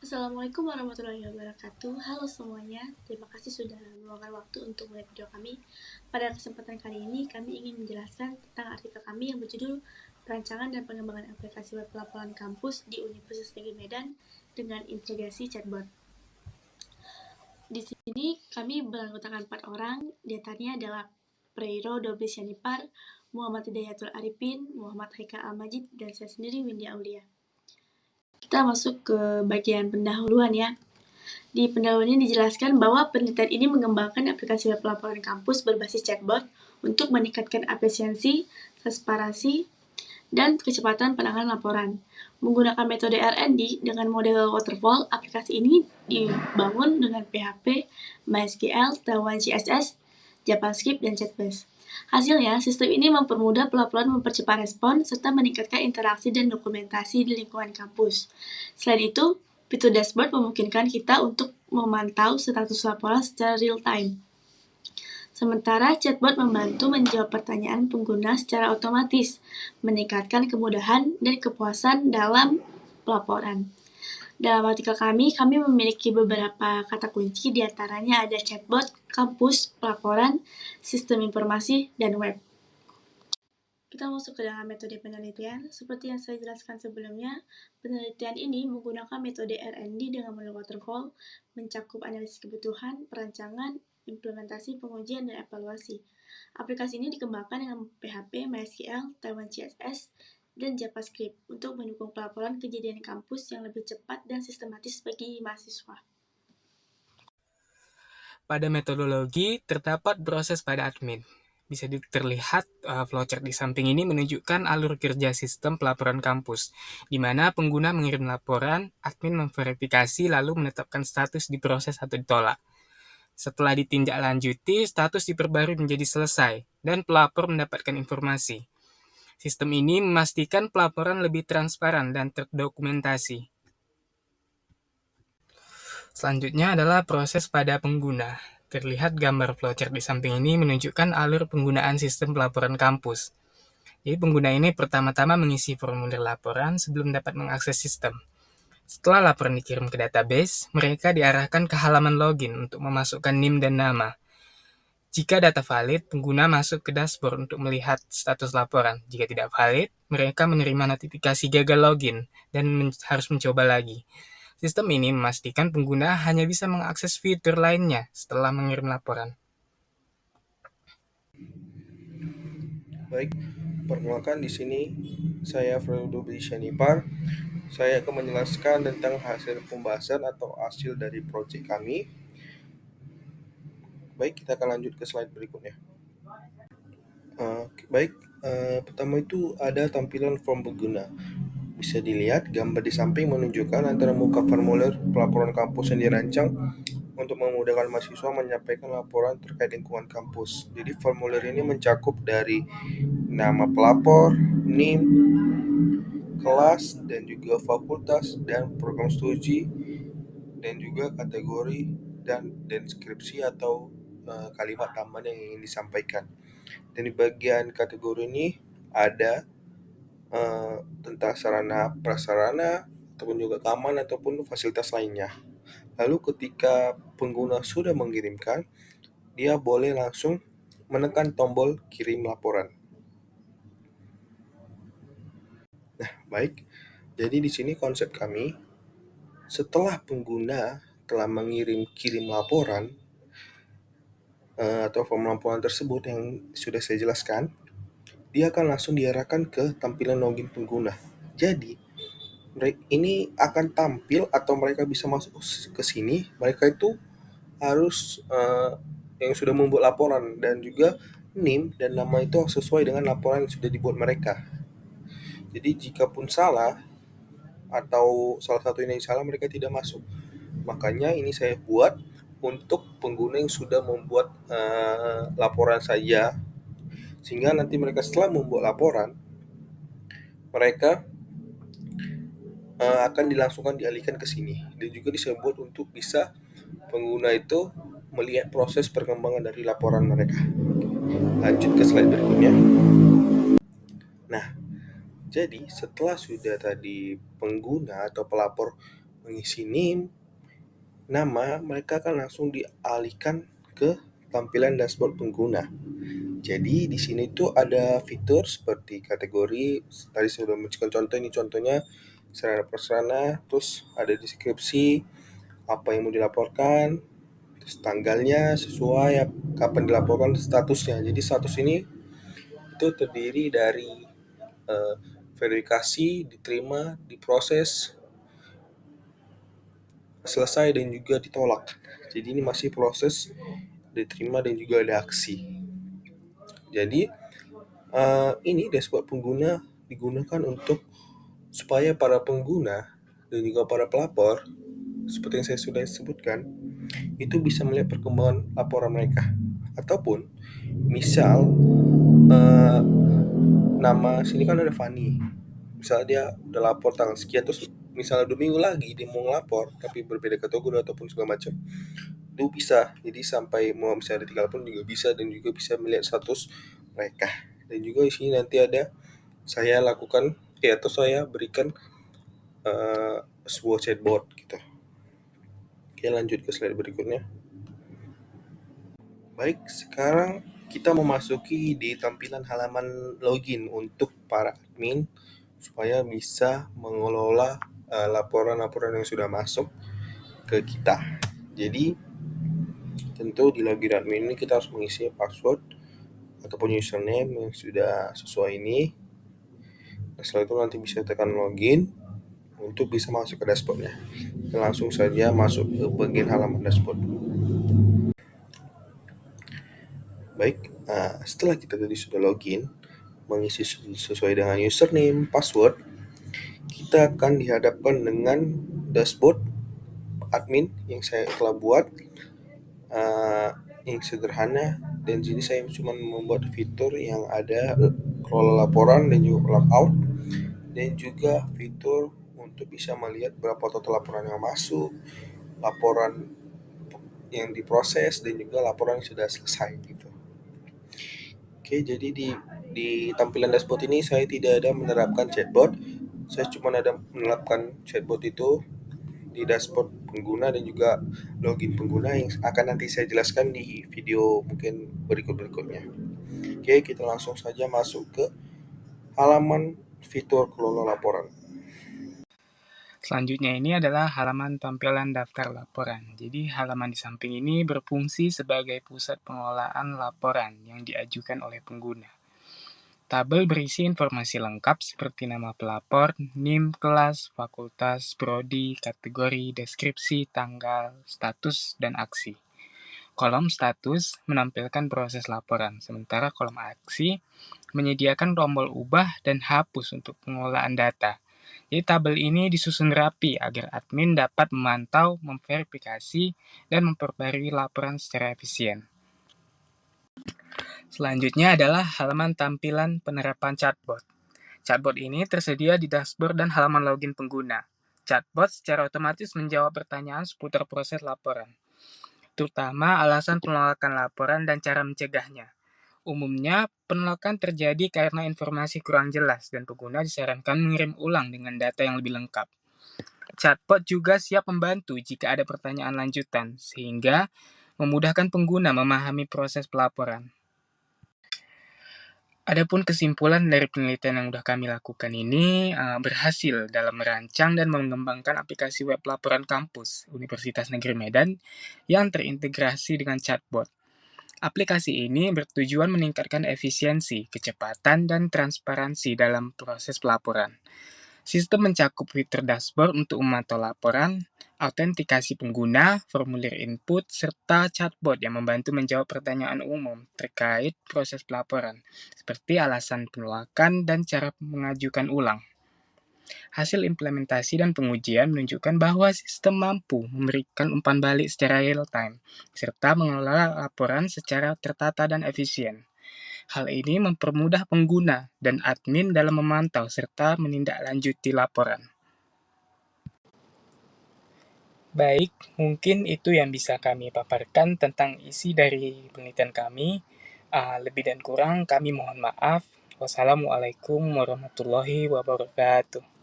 Assalamualaikum warahmatullahi wabarakatuh. Halo semuanya, terima kasih sudah meluangkan waktu untuk melihat video kami. Pada kesempatan kali ini, kami ingin menjelaskan tentang artikel kami yang berjudul Perancangan dan Pengembangan Aplikasi Web Pelaporan Kampus di Universitas Negeri Medan dengan Integrasi Chatbot. Di sini kami beranggotakan 4 orang, di antaranya adalah Preiro Dobri Syanipar, Muhammad Hidayatul Arifin, Muhammad Haikal Al-Majid, dan saya sendiri Windy Aulia. Kita masuk ke bagian pendahuluan ya. Di pendahuluan ini dijelaskan bahwa penelitian ini mengembangkan aplikasi web pelaporan kampus berbasis chatbot untuk meningkatkan efisiensi, transparansi, dan kecepatan penanganan laporan. Menggunakan metode R&D dengan model waterfall, aplikasi ini dibangun dengan PHP, MySQL, Tailwind CSS, JavaScript, dan Chatbase. Hasilnya, sistem ini mempermudah pelaporan, mempercepat respon, serta meningkatkan interaksi dan dokumentasi di lingkungan kampus. Selain itu, fitur dashboard memungkinkan kita untuk memantau status laporan secara real time. Sementara chatbot membantu menjawab pertanyaan pengguna secara otomatis, meningkatkan kemudahan dan kepuasan dalam pelaporan. Dalam artikel kami memiliki beberapa kata kunci, diantaranya ada chatbot, kampus, pelaporan, sistem informasi, dan web. Kita masuk ke dalam metode penelitian. Seperti yang saya jelaskan sebelumnya, penelitian ini menggunakan metode R&D dengan model waterfall, mencakup analisis kebutuhan, perancangan, implementasi, pengujian, dan evaluasi. Aplikasi ini dikembangkan dengan PHP, MySQL, Tailwind CSS, dan JavaScript untuk mendukung pelaporan kejadian kampus yang lebih cepat dan sistematis bagi mahasiswa. Pada metodologi, terdapat proses pada admin. Bisa terlihat flowchart di samping ini menunjukkan alur kerja sistem pelaporan kampus, di mana pengguna mengirim laporan, admin memverifikasi lalu menetapkan status diproses atau ditolak. Setelah ditindaklanjuti, status diperbarui menjadi selesai, dan pelapor mendapatkan informasi. Sistem ini memastikan pelaporan lebih transparan dan terdokumentasi. Selanjutnya adalah proses pada pengguna. Terlihat gambar flowchart di samping ini menunjukkan alur penggunaan sistem pelaporan kampus. Jadi pengguna ini pertama-tama mengisi formulir laporan sebelum dapat mengakses sistem. Setelah laporan dikirim ke database, mereka diarahkan ke halaman login untuk memasukkan NIM dan nama. Jika data valid, pengguna masuk ke dashboard untuk melihat status laporan. Jika tidak valid, mereka menerima notifikasi gagal login dan harus mencoba lagi. Sistem ini memastikan pengguna hanya bisa mengakses fitur lainnya setelah mengirim laporan. Baik, perkenalkan di sini saya Fredo Syanipar. Saya akan menjelaskan tentang hasil pembahasan atau hasil dari proyek kami. Baik, kita akan lanjut ke slide berikutnya. Pertama itu ada tampilan form pengguna. Bisa dilihat gambar di samping menunjukkan antara muka formulir pelaporan kampus yang dirancang untuk memudahkan mahasiswa menyampaikan laporan terkait lingkungan kampus. Jadi formulir ini mencakup dari nama pelapor, NIM, kelas, dan juga fakultas dan program studi, dan juga kategori dan deskripsi atau kalimat tambahan yang ingin disampaikan. Dan di bagian kategori ini ada tentang sarana prasarana ataupun juga keamanan ataupun fasilitas lainnya. Lalu ketika pengguna sudah mengirimkan, dia boleh langsung menekan tombol kirim laporan. Nah, baik. Jadi di sini konsep kami, setelah pengguna telah kirim laporan atau form laporan tersebut yang sudah saya jelaskan, dia akan langsung diarahkan ke tampilan login pengguna. Jadi, ini akan tampil atau mereka bisa masuk ke sini, mereka itu harus yang sudah membuat laporan dan juga NIM dan nama itu sesuai dengan laporan yang sudah dibuat mereka. Jadi jika pun salah atau salah satu ini salah, mereka tidak masuk. Makanya ini saya buat untuk pengguna yang sudah membuat laporan saja, sehingga nanti mereka setelah membuat laporan, mereka akan dialihkan ke sini. Dan juga disebut untuk bisa pengguna itu melihat proses perkembangan dari laporan mereka. Lanjut ke slide berikutnya. Nah, jadi setelah sudah tadi pengguna atau pelapor mengisi NIM, nama, mereka akan langsung dialihkan ke tampilan dashboard pengguna. Jadi di sini tuh ada fitur seperti kategori, tadi saya sudah memberikan contoh, ini contohnya sarana prasarana, terus ada deskripsi, apa yang mau dilaporkan, terus tanggalnya sesuai kapan dilaporkan, statusnya. Jadi status ini itu terdiri dari verifikasi, diterima, diproses, selesai, dan juga ditolak. Jadi ini masih proses diterima dan juga ada aksi. Jadi ini dashboard pengguna digunakan untuk supaya para pengguna dan juga para pelapor, seperti yang saya sudah sebutkan, itu bisa melihat perkembangan laporan mereka. Ataupun misal nama sini kan ada Fani, misalnya dia udah lapor tanggal sekian, terus misalnya 2 minggu lagi dia mau ngelapor tapi berbeda kategori ataupun segala macam, itu bisa. Jadi sampai mau misalnya ada 3 lapor juga bisa, dan juga bisa melihat status mereka. Dan juga di sini nanti ada saya lakukan atau saya berikan sebuah chatbot gitu. Oke, lanjut ke slide berikutnya. Baik, sekarang kita memasuki di tampilan halaman login untuk para admin supaya bisa mengelola laporan-laporan yang sudah masuk ke kita. Jadi tentu di login admin ini kita harus mengisi password ataupun username yang sudah sesuai ini. Nah, setelah itu nanti bisa tekan login untuk bisa masuk ke dashboardnya. Kita langsung saja masuk ke bagian halaman dashboard. Baik, setelah kita tadi sudah login, mengisi sesuai dengan username, password, kita akan dihadapkan dengan dashboard admin yang saya telah buat, yang sederhana, dan sini saya cuma membuat fitur yang ada kelola laporan dan juga logout, dan juga fitur untuk bisa melihat berapa total laporan yang masuk, laporan yang diproses, dan juga laporan yang sudah selesai gitu. Oke, jadi di tampilan dashboard ini saya tidak ada menerapkan chatbot. Saya cuma ada menerapkan chatbot itu di dashboard pengguna dan juga login pengguna yang akan nanti saya jelaskan di video mungkin berikutnya. Oke, kita langsung saja masuk ke halaman fitur kelola laporan. Selanjutnya ini adalah halaman tampilan daftar laporan. Jadi halaman di samping ini berfungsi sebagai pusat pengelolaan laporan yang diajukan oleh pengguna. Tabel berisi informasi lengkap seperti nama pelapor, NIM kelas, fakultas, prodi, kategori, deskripsi, tanggal, status, dan aksi. Kolom status menampilkan proses laporan, sementara kolom aksi menyediakan tombol ubah dan hapus untuk pengelolaan data. Jadi tabel ini disusun rapi agar admin dapat memantau, memverifikasi, dan memperbarui laporan secara efisien. Selanjutnya adalah halaman tampilan penerapan chatbot. Chatbot ini tersedia di dashboard dan halaman login pengguna. Chatbot secara otomatis menjawab pertanyaan seputar proses laporan, terutama alasan penolakan laporan dan cara mencegahnya. Umumnya, penolakan terjadi karena informasi kurang jelas dan pengguna disarankan mengirim ulang dengan data yang lebih lengkap. Chatbot juga siap membantu jika ada pertanyaan lanjutan, sehingga memudahkan pengguna memahami proses pelaporan. Adapun kesimpulan dari penelitian yang sudah kami lakukan ini berhasil dalam merancang dan mengembangkan aplikasi web laporan kampus Universitas Negeri Medan yang terintegrasi dengan chatbot. Aplikasi ini bertujuan meningkatkan efisiensi, kecepatan, dan transparansi dalam proses pelaporan. Sistem mencakup fitur dashboard untuk memantau laporan, autentikasi pengguna, formulir input, serta chatbot yang membantu menjawab pertanyaan umum terkait proses pelaporan, seperti alasan penolakan dan cara mengajukan ulang. Hasil implementasi dan pengujian menunjukkan bahwa sistem mampu memberikan umpan balik secara real-time, serta mengelola laporan secara tertata dan efisien. Hal ini mempermudah pengguna dan admin dalam memantau serta menindaklanjuti laporan. Baik, mungkin itu yang bisa kami paparkan tentang isi dari penelitian kami. Lebih dan kurang kami mohon maaf. Wassalamualaikum warahmatullahi wabarakatuh.